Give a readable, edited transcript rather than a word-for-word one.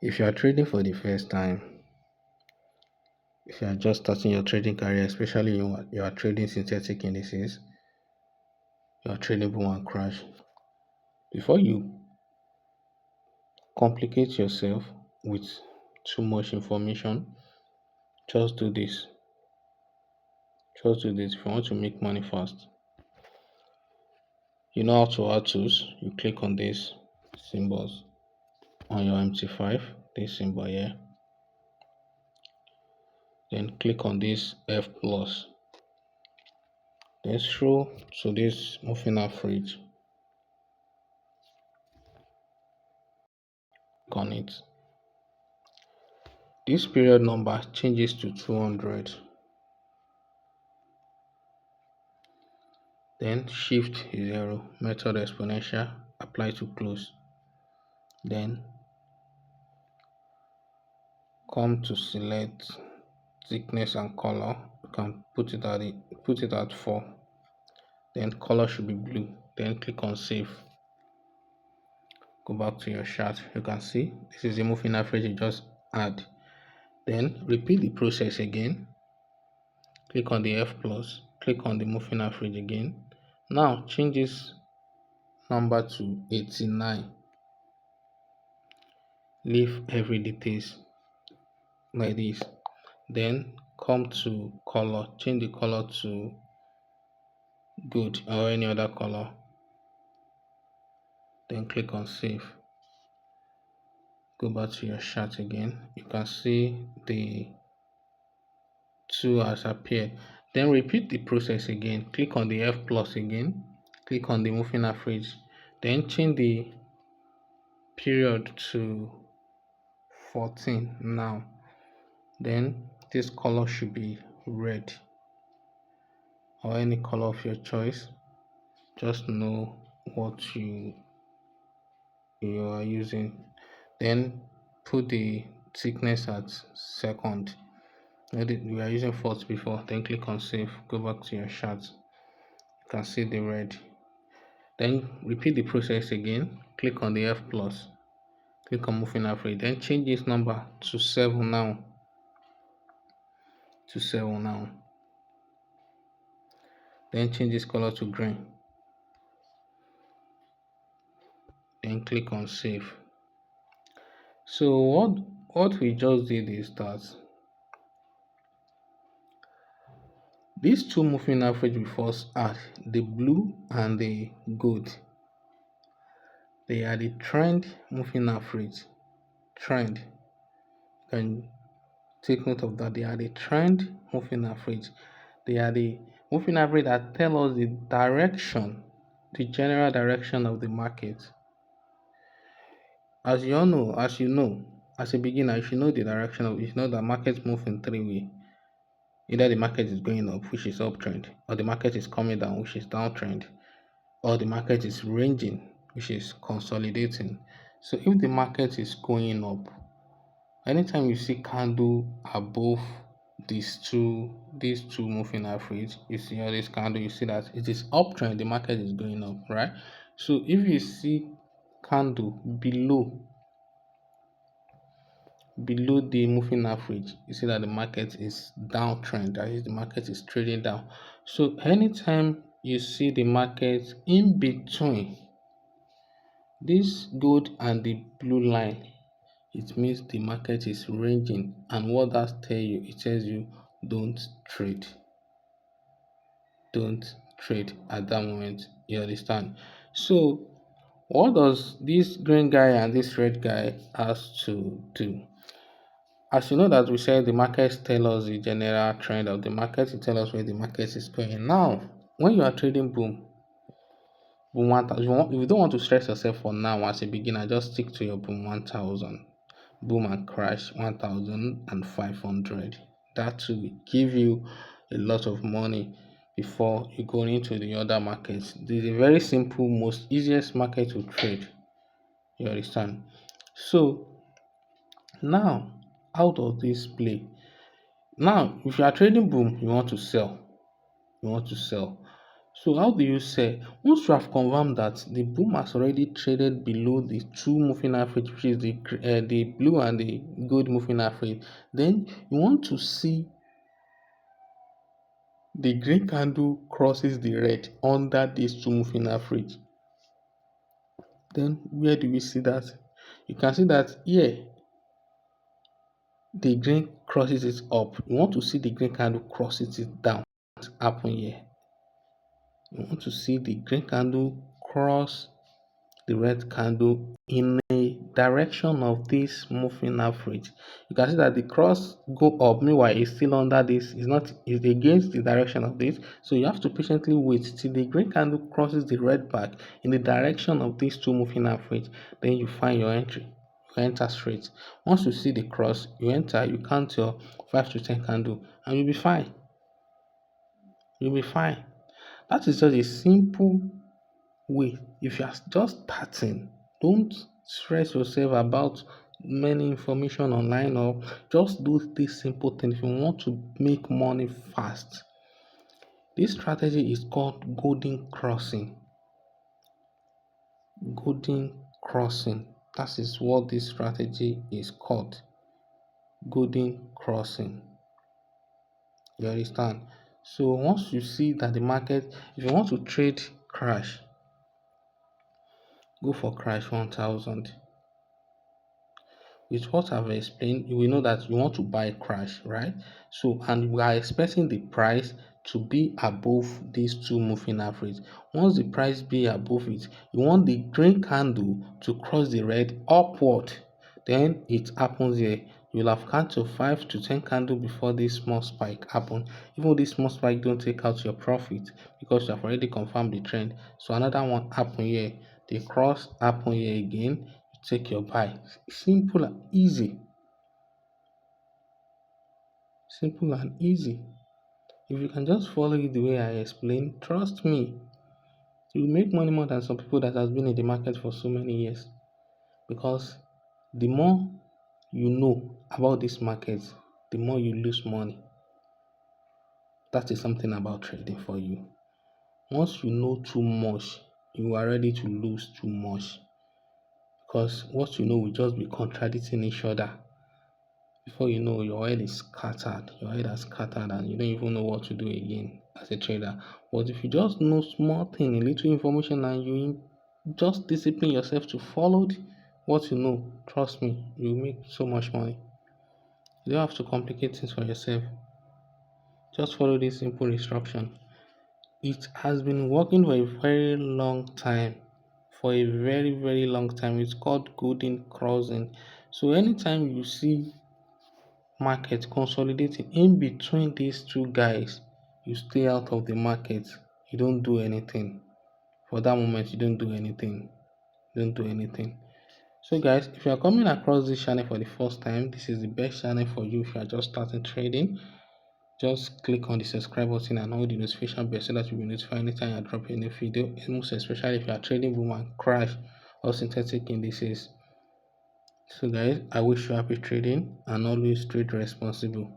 If you are trading for the first time, if you are just starting your trading career, especially you are trading synthetic indices, you are trading boom and crash. Before you complicate yourself with too much information, just do this. Just do this. If you want to make money fast, you know how to add tools. You click on these symbols on your MT5, this symbol here. Then click on this F plus. Then scroll to this moving average. Click on it. This period number changes to 200. Then shift 0, method exponential, apply to close. Then come to select thickness and color. You can put it at 4. Then color should be blue. Then click on save. Go back to your chart. You can see this is the moving average you just add. Then repeat the process again. Click on the F plus. Click on the moving average again. Now change this number to 89. Leave every details like this. Then come to color. Change the color to good or any other color. Then click on save. Go back to your chart again. You can see the 2 has appeared. Then repeat the process again. Click on the F plus again. Click on the moving average. Then change the period to 14 now. Then this color should be red or any color of your choice. Just know what you are using. Then put the thickness at second. We are using fourth before. Then click on save. Go back to your chart. You can see the red. Then repeat the process again. Click on the F plus. Click on moving average. Then change this number to 7 now. To 7 now. Then change this color to green. Then click on save. So what we just did is that these two moving average we first add, the blue and the gold, they are the trend moving average. Trend. You can take note of that. They are the trend moving average. They are the moving average that tell us the direction, the general direction of the market. As you all know, as a beginner, you should know the direction of, you should know that markets move in 3 ways. Either the market is going up, which is uptrend, or the market is coming down, which is downtrend, or the market is ranging, which is consolidating. So if the market is going up, anytime you see candle above these two moving average, you see all this candle, you see that it is uptrend, the market is going up, right? So if you see candle below the moving average, you see that the market is downtrend, that is, the market is trading down. So anytime you see the market in between this gold and the blue line, it means the market is ranging. And what that tell you, it tells you don't trade. Don't trade at that moment. You understand? So what does this green guy and this red guy has to do? As you know that we said the markets tell us the general trend of the market, it tell us where the market is going. Now, when you are trading boom 1000, if you don't want to stress yourself for now as a beginner, just stick to your boom 1000, boom and crash 1500. That will give you a lot of money before you go into the other markets. This is a very simple, most easiest market to trade. You understand? So now, how does this play? Now, if you are trading boom, you want to sell. You want to sell. So how do you sell? Once you have confirmed that the boom has already traded below the two moving average, which is the blue and the gold moving average, then you want to see the green candle crosses the red under this two moving average. Then where do we see that? You can see that here the green crosses it up. You want to see the green candle crosses it down. What happen here? You want to see the green candle cross the red candle in a direction of this moving average. You can see that the cross go up, meanwhile it's still under this, it's against the direction of this. So you have to patiently wait till the green candle crosses the red back in the direction of these two moving average. Then you find your entry. You enter straight. Once you see the cross, you enter, you count your 5 to 10 candle, and you'll be fine. You'll be fine. That is just a simple way. If you are just starting, don't stress yourself about many information online, or just do this simple thing if you want to make money fast. This strategy is called golden crossing. Golden crossing. That is what this strategy is called. Golden crossing. You understand? So once you see that the market, if you want to trade crash, go for crash 1000. With what I've explained, you will know that you want to buy crash, right? So, and we are expecting the price to be above these two moving average. Once the price be above it, you want the green candle to cross the red upward. Then it happens here. You'll have counted 5 to 10 candle before this small spike happen. Even this small spike, don't take out your profit because you have already confirmed the trend. So another one happen here. The cross happen here again. Take your buy. Simple and easy. Simple and easy. If you can just follow it the way I explained, trust me, you will make money more than some people that has been in the market for so many years. Because the more you know about this market, the more you lose money. That is something about trading for you. Once you know too much, you are ready to lose too much. Because what you know will just be contradicting each other. Before you know, your head is scattered. Your head has scattered, and you don't even know what to do again as a trader. But if you just know small thing, a little information, and you just discipline yourself to follow what you know, trust me, you will make so much money. You don't have to complicate things for yourself. Just follow this simple instruction. It has been working for a very long time. For a very, very long time. It's called golden crossing. So anytime you see market consolidating in between these two guys, you stay out of the market. You don't do anything. For that moment, you don't do anything. You don't do anything. So guys, if you are coming across this channel for the first time, this is the best channel for you if you are just starting trading. Just click on the subscribe button and hold the notification bell so that you'll be notified anytime I drop a new video, and most especially if you are trading boom and crash or synthetic indices. So guys, I wish you happy trading and always trade responsible.